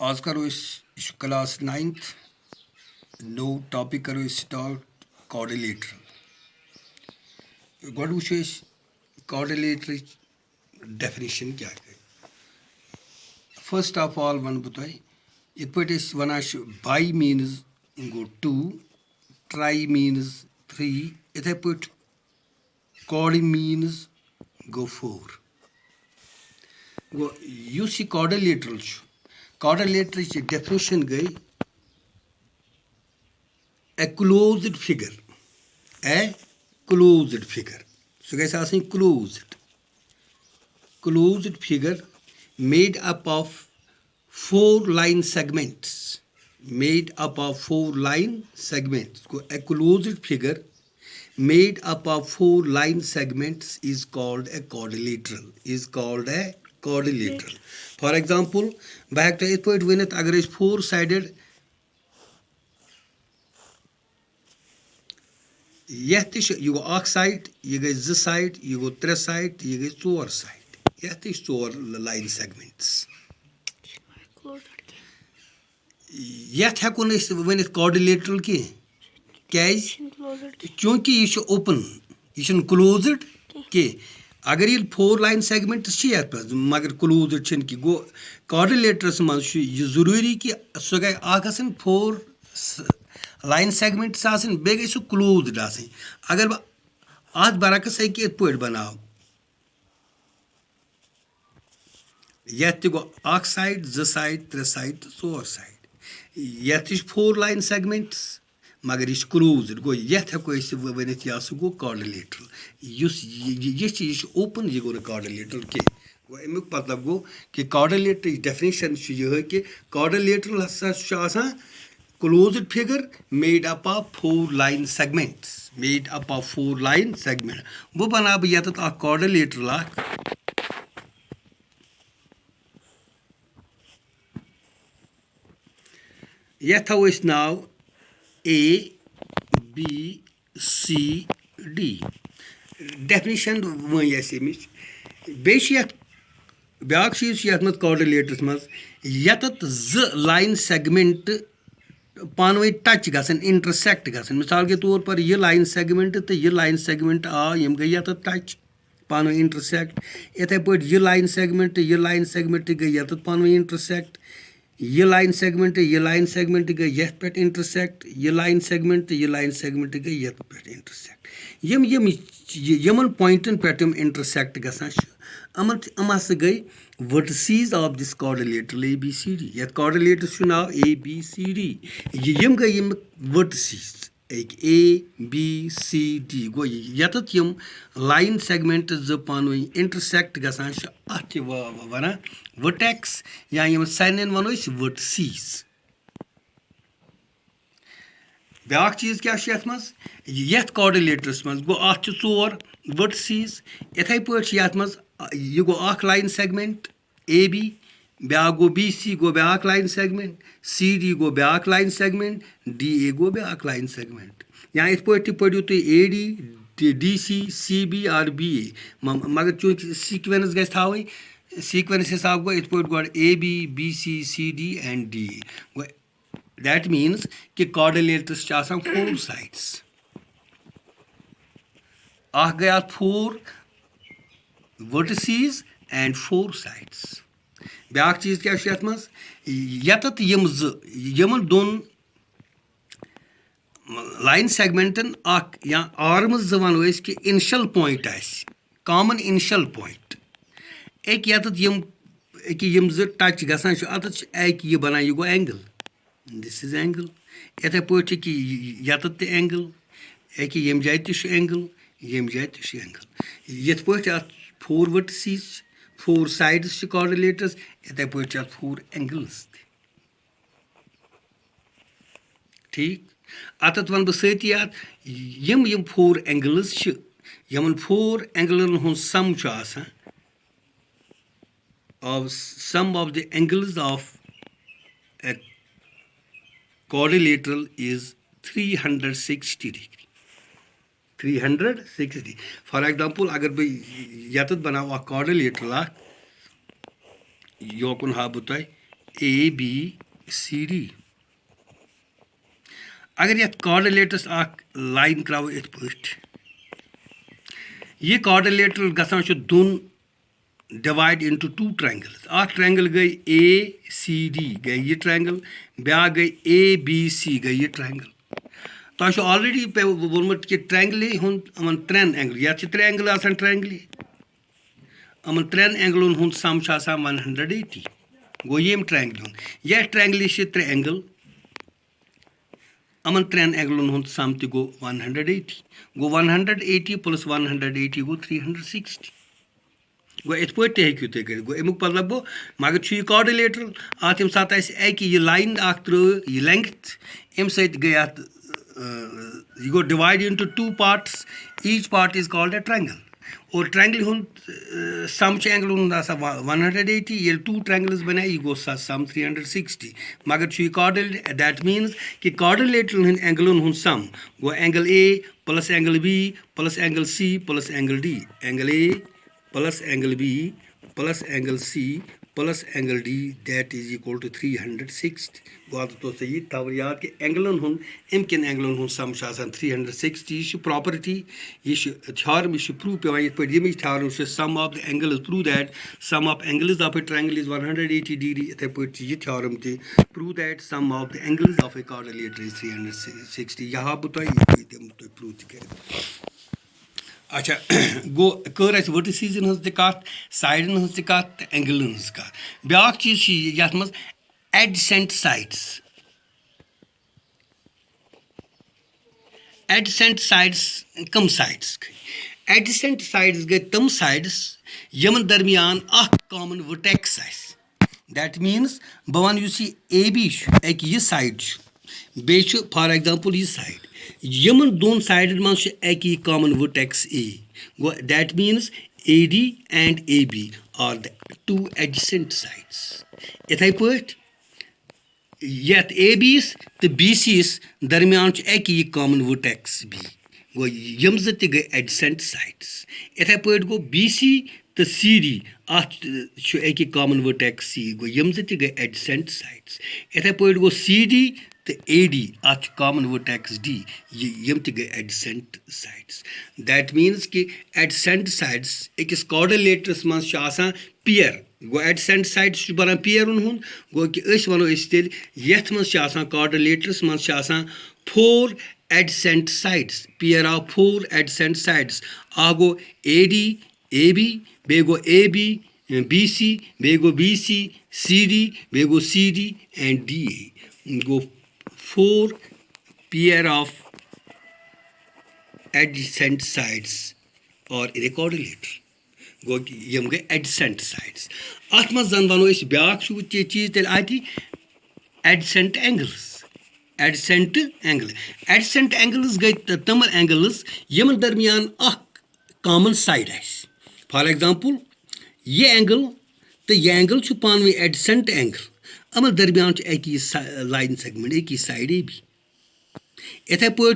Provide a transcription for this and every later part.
आज करो इस क्लास 9th नो टॉपिक करो स्टार्ट कोऑर्डिनेटर गोड वुचो कोऑर्डिनेटर डेफिनेशन क्या है फर्स्ट ऑफ ऑल वन बह तुह इत पे one by means go 2 try means 3 इथे पे कॉर्ड मीन्स गो 4 गो युस यह कोऑर्डिनेटर डेफिनेशन गई a closed figure so guys asking closed figure made up of 4 line segments so a closed figure made up of 4 line segments is called a quadrilateral for example back to it point when it agar is 4 sided यह यह गो अख side यह गई 2 side यह गो 3 side यह गई 4 side यह 4 line segments यह हेको वन कोऑर्डिनेटर क्या चूंकि यह ओपन यह क्लोज्ड कह अगर ये 4 लाइन सेगमेंट्स मगर क्लोज्ड कि गो कोऑर्डिनेटरस मज जरूरी कि सह गई 4 लाइन सेगमेंट्स बे गई क्लोज्ड अगर बह बरक्स इत पे बनाव यह गो अख साइड 2 साइड 3 साइड तो 4 साइड यह 4 लाइन सेगमेंट्स मगर यह क्लोज्ड गो यह हेको वन यह गो कोऑर्डिनेटर यह ओपन यह गो कोऑर्डिनेटर कह गो अमुक मतलब गो कि कोऑर्डिनेटर डेफिनेशन यह कि कोऑर्डिनेटर हसा closed figure made up of 4 line segments वो बना बह यत कोऑर्डिनेटर यह थो नाव ABCD डेफिनेशन वन अमिच बे ब्या चीज ये कोऑर्डिनेटर्स मज यत 2 लाइन सेगमेंट पान वन टच गसन इंटरसेक्ट गसन मिसाल के तौर पर यह लाइन सेगमेंट तो यह लाइन सेगमेंट यम गई यत टच पान वन इंटरसेक्ट इथे पे यह लाइन सेगमेंट गई यत पान वन इंटरसेक्ट यह लाइन सेगमेंट गई यथ पे इंटरसेक्ट यह लाइन सेगमेंट गई यथ पे इंटरसेक्ट यमन पॉइंटन पे इंटरसेक्ट गसान गई vertices of this coordinator ABCD यह कोऑर्डिनेटर नाव ABCD यम गई वर्टिसेस ABCD गो यत यम लाइन सेगमेंट 2 पान वन इंटरसेक्ट गसान अत वन वर्टेक्स या यम साइन वनो वर्टिसेस ब्या चीज क्या यथ कोऑर्डिनेटरस मज गो अत 4 वर्टिसेस इथे पे यथ मज यह गो अख लाइन सेगमेंट AB ब्या गो BC गो ब्या लाइन सेगमेंट CD गो ब्या लाइन सेगमेंट DA गो ब्या लाइन सेगमेंट या इत पे पढ़ू तुम AD DC CB और BA मगर चूंकि सीक्वेंस गई थी सीक्वेंस हिसाब गो इत पे गोड AB BC CD and DA go that means कि कोऑर्डिनेटर्स 4 साइड्स अख गया 4 vertices and 4 sides ब्या चीज क्या यथ मज यत यमन 2 लाइन सेगमेंटन अख या आर्म्स वनो कि initial point common initial point एक यत यम 2 टच गसान अत यह बनान यह गो एंगल दिस इज एंगल इथे पे कि यत एंगल यम जाय एंगल यम जाय एंगल यथ पे 4 vertices 4 sides कोऑर्डिनेटर्स इथे पे 4 एंगल्स ठीक अत वन बह सती यम 4 एंगल्स यमन 4 एंगलन हुन सम of sum of the angles of a quadrilateral is 360 degree 360 for example अगर बह यत बनाव कोऑर्डिनेटर योकुन हा बह ABCD अगर ये कॉर्डिलेटर्स लाइन करावो इत पट ये कॉर्डिलेटर गसान दोन divide into two triangles triangle गई ACD गई ये ट्रायंगल ब्या गई ABC गई ये ट्रायंगल तो ऑलरेडी वोनमुत कि ट्रायंगल अमन त्रेन एंगल या त्रे एंगल आसान ट्रायंगल अमन त्रेन एंगलन हुंद सम 180 गो ये ट्रायंगल यह ट्रायंगल त्रे एंगल अमन त्रेन एंगलन हुंद सम तो गो 180 गो 180 प्लस 180 गो 360 गो इत पे हेकू तुम कर गो अमुक मतलब गो मगर यह कॉर्डिलेटर अत यम सात यह लाइन त्रो यह लेंथ अम सत गई यह गो divide into two parts each part is called a triangle और ट्रायंगल हुंद सम एंगल हुंद 180 ये टू ट्रायंगल्स बना यह गो सम 360 मगर यह कॉर्डिलेटर दैट मीन्स कि कॉर्डिलेटर हुंद एंगलन हुंद सम गो angle A plus angle B plus angle C plus angle D angle A plus angle B plus angle C plus angle D that is equal to 360 बात तो सही तब याद कि एंगलन हुन किन एंगलन हुन सम 360 यह प्रॉपर्टी यह थ्योरम यह प्रूव पे ये पे यम theorem sum of the angle is prove that sum of angles of a triangle is 180 degree इथे पे यह थ्योरम ते prove that sum of the angles of a quadrilateral is 360 यहाँ बता ये प्रूव कर अच्छा गो कर वर्टिसीज कत साइडन हज कत एंगलन हज कत ब्या चीज ये मज एडसेंट साइड्स कम साइड्स एडसेंट साइड्स गई तम साइड्स यमन दरमियान कॉमन वर्टेक्स दैट मीन्स बह वन AB यह साइड बे फॉर एग्जांपल यह साइड यमन दोन साइडन मज कॉमन वर्टेक्स A गो that means AD and AB are the two adjacent sides इथे पट यथ ABs तो BCs दरमियान यह कॉमन वर्टेक्स B गो यम ज गई एडजेसेंट साइड्स इथे पट गो BC तो CD अत कॉमन वर्टेक्स C गो यम ज गई एडजेसेंट साइड्स इथे पट गो CD तो AD अत कॉमन वर्टेक्स D यम गई एडसेंट साइड्स दैट मीन्स कि एडसेंट साइड्स अकिस कॉर्डिलेटरस मज पेयर गो एडसेंट साइड्स बनान पेयरन हुंद गो कि वनो तेल यथ मज कॉर्डिलेटरस मज 4 adjacent sides pair of 4 adjacent sides गो AD AB बे गो AB BC बे गो BC CD बे गो CD एंड DA गो 4 pair of adjacent sides or in a coordinator go yam gay adjacent sides at maz zan vano is byak shu cheez tel ati adjacent angles gay tamal angles yam darmiyan common side is for example ye angle to ye angle chu panwe adjacent angle अमल दरमियान एक line segment एक side AB इथे पे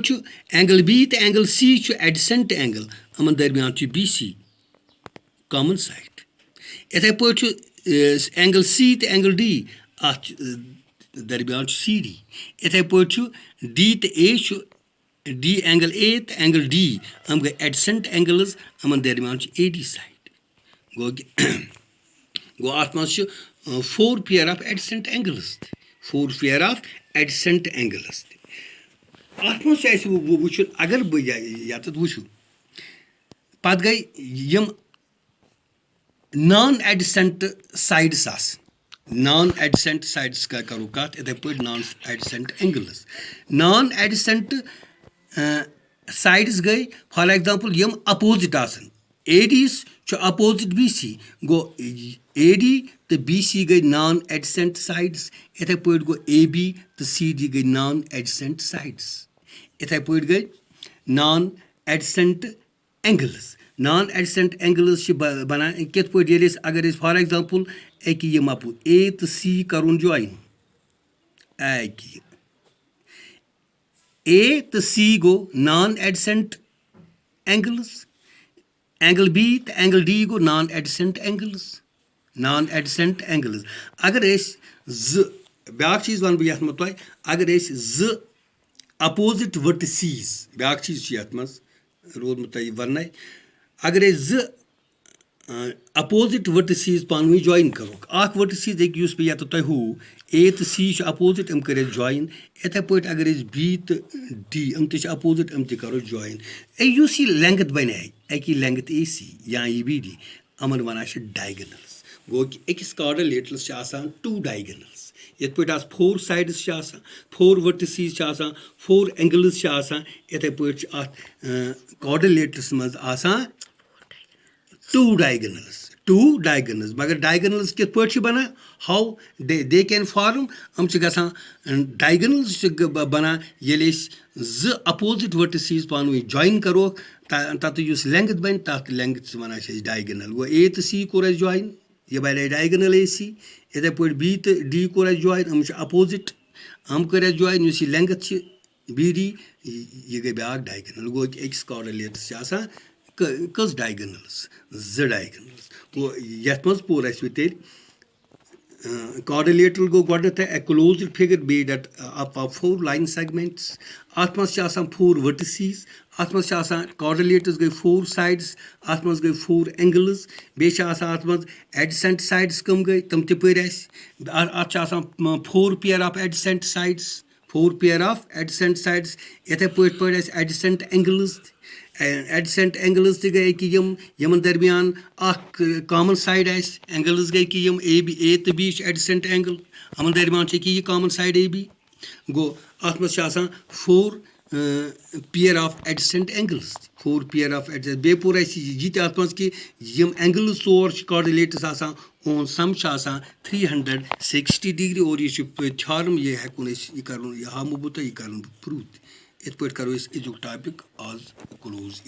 angle B तो angle C AdSense angle अमन दरमियान BC common side इथे पे angle C तो एंगल D अत दरमियान CD इथे पे D तो A D एंगल A तो एंगल D हम गए एडसेंट एंगल्स अमन दरमियान AD साइड गो अत मज 4 pair of adjacent angles 4 pair of adjacent angles अत मज वो अगर बह ये वो पत गई यम non adjacent sides non adjacent sides का करो कत इथे पे non adjacent angles non adjacent sides गई फॉर एग्जांपल यम अपोजिट ADs अपोजिट BC गो AD तो BC गई नॉन एडजेसेंट साइड्स इथे पे गो AB तो CD गई नॉन एडजेसेंट साइड्स इथे पे गई नॉन एडजेसेंट एंगल्स बना कित पे अगर फॉर एग्जांपल एक यम आपू A तो C करुन ज्वाइन A तो C गो non adjacent angles angle B तो एंगल D गो non adjacent angles non adjacent angles अगर ब्याक चीज वन बह ये तुम अगर अपोजिट वर्टिसीज ब्याक चीज ये मज रोदमुत वन अगर अपोजिट वर्टिसीज पान जॉइन करोक अख वर्टिसीज एक पे ये तुम ए तो सी अपोजिट कर जॉइन इथे पे अगर बी तो डी अपोजिट करो जॉइन इस लेंथ बन अकी लेंथ ए सी या ये बी डी अमन वन डायगनल्स गो कि अकिस कार्डिलेटरस टू डायगनल्स ये पे 4 साइड्स 4 वर्टिसीज 4 एंगल्स इथे पे कार्डिलेटरस मज टू डायगनल्स मगर डायगनल्स कित पे बना how they can form diagonals बना ये अपोजिट वर्टिसीज पान जॉइन करो तथ लेंथ बन तथ लेंथ वन डायगनल गो ए तो सी कोर जॉइन ये बने डायगनल ए सी इथे पे बी तो डी कोर जॉइन अपोजिट कर जॉइन इस लेंथ बी डी ये गई ब्याक डायगनल गो अकिस कार्डिलेटरस कस डायगनल्स डायगनल्स गो ये पोर तेल कार्डिलेटरल गो गोडनेथ ए क्लोज्ड फिगर बे डेट अप 4 लाइन सेगमेंट्स अत मज 4 वर्टिसीज अत मज कार्डिलेटरस गई 4 साइड्स अत मज गई 4 एंगल्स बे अत मज एडसेंट साइड्स कम गई तम तपर अत 4 pair of AdSense sides 4 pair of AdSense sides इथे पे एडसेंट एंगल्स एडसेंट एंगल्स गए कि यमन दरमियान कॉमन साइड एंगल्स गए कि ए तो बी एडसेंट एंगल अमन दरमियान कि यह कॉमन साइड ए बी गो अत मज 4 pair of adjacent angles 4 pair of adjacent बे पोर ये अत मज कि एंगल्स 4 कार्डिलेटरस ओन सम 360 डिग्री और ये थ्योरम ये हेकुन यह कर हामो बह तो यह कर प्रूव इत पे करो अजुक टॉपिक आज क्लोज।